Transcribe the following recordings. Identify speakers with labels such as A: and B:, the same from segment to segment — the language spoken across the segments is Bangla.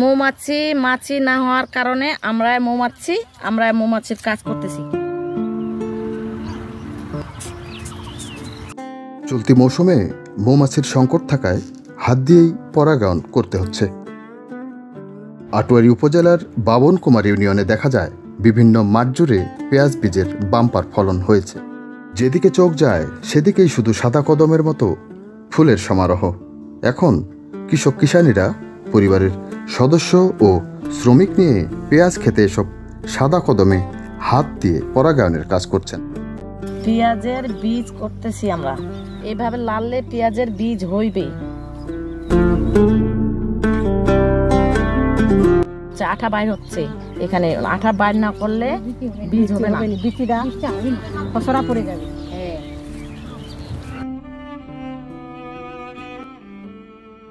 A: মৌমাছি মাছি না হওয়ার কারণে আমরা মৌমাছির কাজ করতেছি।
B: চলতি মৌসুমে মৌমাছির সংকট থাকায় হাত দিয়েই পরাগায়ন করতে হচ্ছে। আটোয়ারী উপজেলার বাবনকুমার ইউনিয়নে দেখা যায় বিভিন্ন মাঠ জুড়ে পেঁয়াজ বীজের বাম্পার ফলন হয়েছে। যেদিকে চোখ যায় সেদিকেই শুধু সাদা কদমের মতো ফুলের সমারোহ। এখন কৃষক কিষানীরা পরিবারের সদস্য ও শ্রমিক নিয়ে পেঁয়াজ খেতে এসব সাদা কদমে হাত দিয়ে পরাগায়নের কাজ করছেন।
A: পেঁয়াজের বীজ করতেছি আমরা, এভাবে লাললে পেঁয়াজের বীজ হইবে। আঠা বাইর হচ্ছে, এখানে আঠা বাইর না করলে বীজ হবে না, বীজটা খসড়া পড়ে যাবে।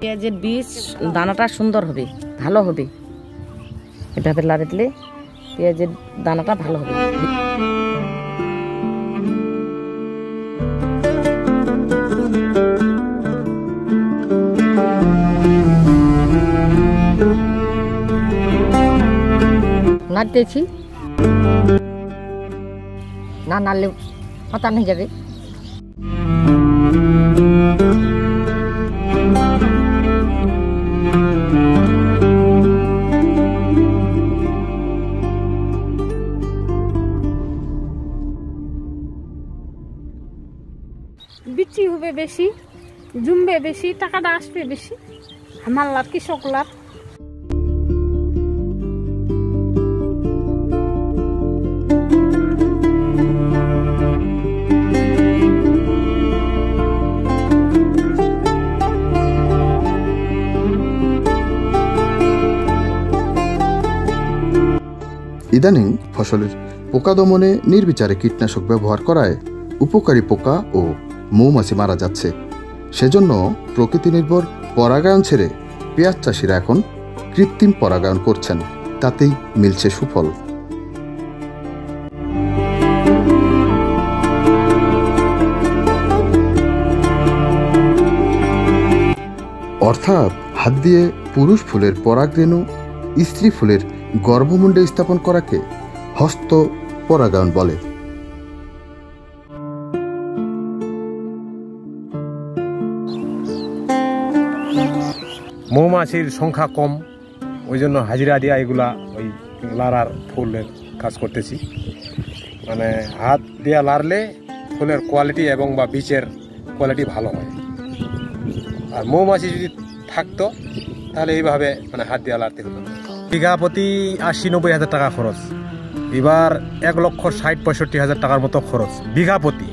A: পেঁয়াজের বীজ দানাটা সুন্দর হবে, ভালো হবে। এভাবে লাড়ে দিলে পেঁয়াজের দানাটা ভালো হবে। নাড়তেছি, না নাড়লে পাতা নিয়ে যাবে।
C: বিক্রি হবে বেশি, জমবে বেশি, টাকাটা আসবে বেশি। আমার লাভ, কৃষক লাভ।
B: ইদানিং ফসলের পোকা দমনে নির্বিচারে কীটনাশক ব্যবহার করায় উপকারী পোকা ও মৌমাছি মারা যাচ্ছে। সেজন্য প্রকৃতি নির্ভর পরাগায়ন ছেড়ে পেঁয়াজ চাষিরা এখন কৃত্রিম পরাগায়ন করছেন, তাতেই মিলছে সুফল। অর্থাৎ হাত দিয়ে পুরুষ ফুলের পরাগরেণু স্ত্রী ফুলের গর্ভমুণ্ডে স্থাপন করাকে হস্ত পরাগায়ন বলে।
D: মৌমাছির সংখ্যা কম, ওই জন্য হাজিরা দিয়া এগুলা ওই লাড়ার ফুলের কাজ করতেছি। মানে হাত দিয়া লাড়লে ফুলের কোয়ালিটি এবং বা বীজের কোয়ালিটি ভালো হয়। আর মৌমাছি যদি থাকতো তাহলে এইভাবে মানে হাত দিয়া লাড়তে হতো। বিঘা প্রতি 80-90 হাজার টাকা খরচ। এবার 1,60,65,000 টাকার মতো খরচ বিঘা প্রতি।